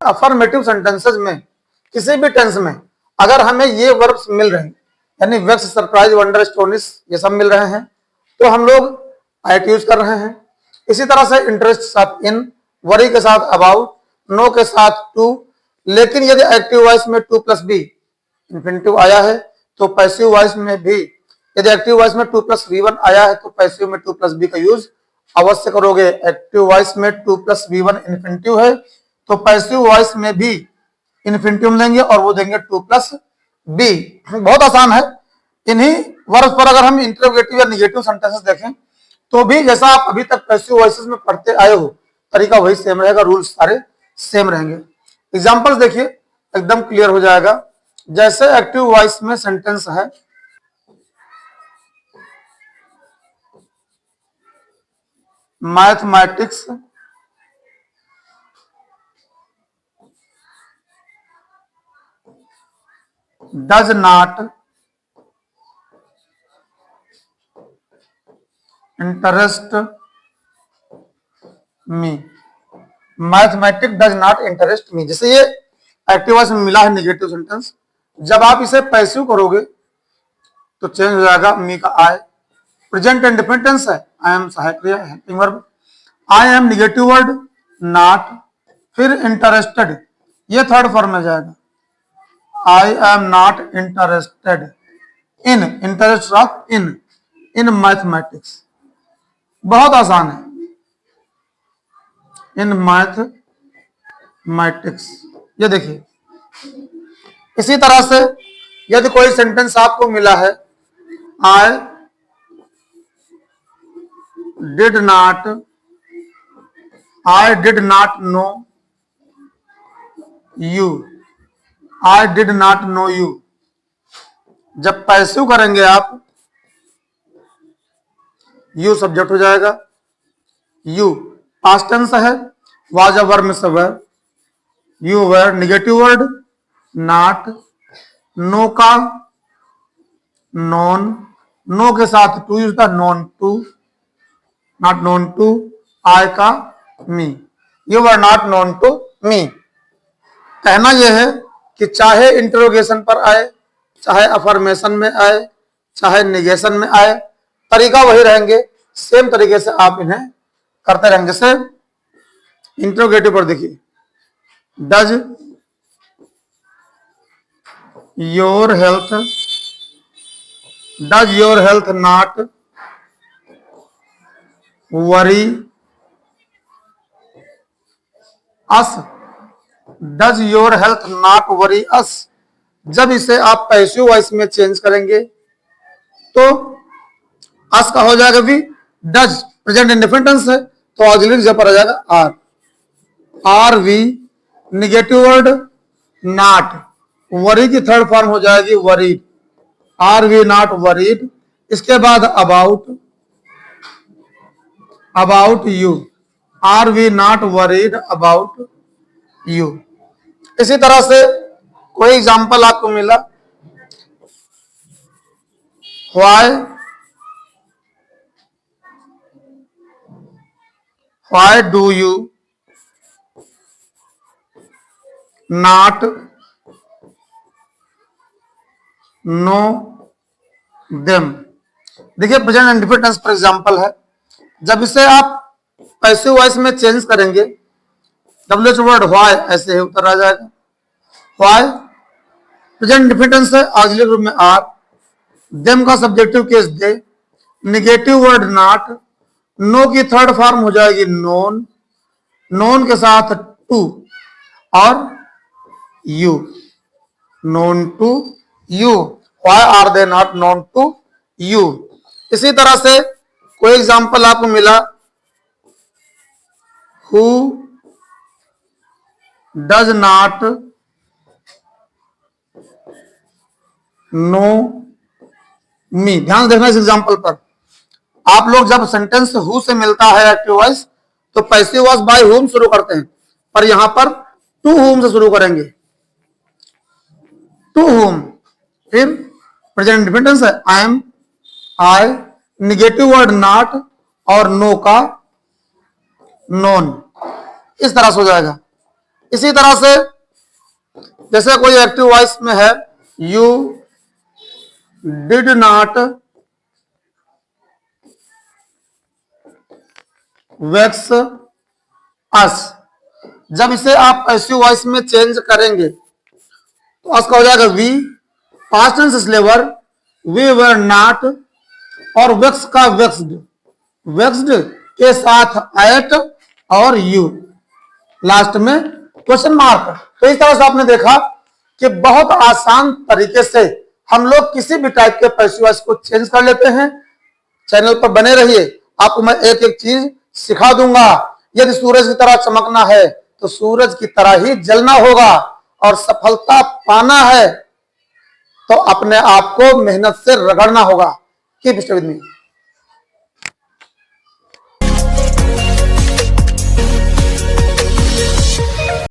Affirmative sentences में किसी भी टेंस में अगर हमें ये वर्ब्स मिल रहे हैं, यानी वेक्स, सरप्राइज, वंडर, एस्टोनिश, ये सब मिल रहे हैं, तो हम लोग आइट यूज कर रहे हैं। इसी तरह से इंटरेस्ट के साथ इन, वरी के साथ अबाउट, नो के साथ टू। लेकिन यदि एक्टिव वॉइस में टू प्लस बी इंफिनिटिव आया है तो पैसिव वॉइस में भी, यदि एक्टिव वॉइस में टू प्लस वी वन आया है तो पैसिव में टू प्लस बी का यूज अवश्य करोगे। एक्टिव वॉइस में to plus be one infinitive है तो पैसिव वॉइस में भी इंफिनिटिव लेंगे और वो देंगे टू प्लस बी। बहुत आसान है। इन्हीं वर्ब्स पर अगर हम इंटरोगेटिव या निगेटिव सेंटेंसेस देखें तो भी जैसा आप अभी तक पैसिव वॉइसेस में पढ़ते आए हो, तरीका वही सेम रहेगा, रूल्स सारे सेम रहेंगे। एग्जांपल्स देखिए, एकदम क्लियर हो जाएगा। जैसे एक्टिव वॉइस में सेंटेंस है, mathematics does not interest me. Mathematics does not interest me, जैसे ये एक्टिव वॉइस में मिला है निगेटिव सेंटेंस, जब आप इसे पैसिव करोगे तो चेंज हो जाएगा मी का आई। प्रेजेंट इंडेफिनिट टेंस है, आई एम सहायक क्रिया है, helping verb. I am negative word not, फिर इंटरेस्टेड, ये थर्ड फॉर्म में जाएगा। I am not interested in, interest of in mathematics. बहुत आसान है, इन मैथमेटिक्स। ये देखिए, इसी तरह से यदि कोई सेंटेंस आपको मिला है, I did not know you, I did not know you, जब पैसिव करेंगे आप यू सब्जेक्ट हो जाएगा। यू पास्ट टेंस है, वाज अ वर्ब में से were, you were negative word not, know का नॉन, नो के साथ टू यूज था, known to, not known to, I का me, you were not known to me. कहना यह है कि चाहे इंटरोगेशन पर आए, चाहे अफर्मेशन में आए, चाहे निगेशन में आए, तरीका वही रहेंगे, सेम तरीके से आप इन्हें करते रहेंगे। जैसे इंटरोगेटिव पर देखिए, does your health not worry us, does your health not worry us. जब इसे आप पैसिव वॉइस में चेंज करेंगे तो अस का हो जाएगा भी, डज प्रेजेंट इंडेफिनिट टेंस है तो ऑक्सिलरी जब पर आ जाएगा are, are we negative word not, worry की थर्ड फॉर्म हो जाएगी worried, are we not worried. इसके बाद about you, are we not worried about you. इसी तरह से कोई एग्जांपल आपको मिला, why do you not know them. देखिए present indefinite tense for example है, जब इसे आप पैसिव वॉइस में चेंज करेंगे, डब्ल्यूएच वर्ड व्हाई ऐसे ही उत्तर आ जाएगा। व्हाई प्रेजेंट इंडेफिनिट टेंस है, ऑक्सिलरी ग्रुप में आर, देम का subjective case they, negative word not, no की थर्ड फॉर्म हो जाएगी नोन, नोन के साथ टू और you, known to you, why are they not known to you. इसी तरह से कोई एग्जांपल आपको मिला, who does not know me. ध्यान देखना इस एग्जांपल पर, आप लोग जब सेंटेंस हु से मिलता है एक्टिव वॉइस तो पैसिव वॉइस बाय हुम शुरू करते हैं, पर यहां पर टू हुम से शुरू करेंगे, टू हुम। फिर प्रेजेंट इंडेफिनिट टेंस है, I am, I negative word not और नो का नॉन, इस तरह से हो जाएगा। इसी तरह से जैसे कोई एक्टिव वॉइस में है, यू डिड नॉट वेक्स अस, जब इसे आप पैसिव वॉइस में चेंज करेंगे तो उसका हो जाएगा वी, पास्ट टेंस स्लेवर, वी वर नॉट, और वेक्स का वेक्स्ड, वेक्स्ड के साथ एट और यू, लास्ट में क्वेश्चन मार्क। तो इस तरह से आपने देखा कि बहुत आसान तरीके से हम लोग किसी भी टाइप के पैसिव वॉइस को चेंज कर लेते हैं। चैनल पर बने रहिए, आपको मैं एक एक चीज सिखा दूंगा। यदि सूरज की तरह चमकना है तो सूरज की तरह ही जलना होगा, और सफलता पाना है तो अपने आप को मेहनत से रगड़ना होगा। Keep stay with me.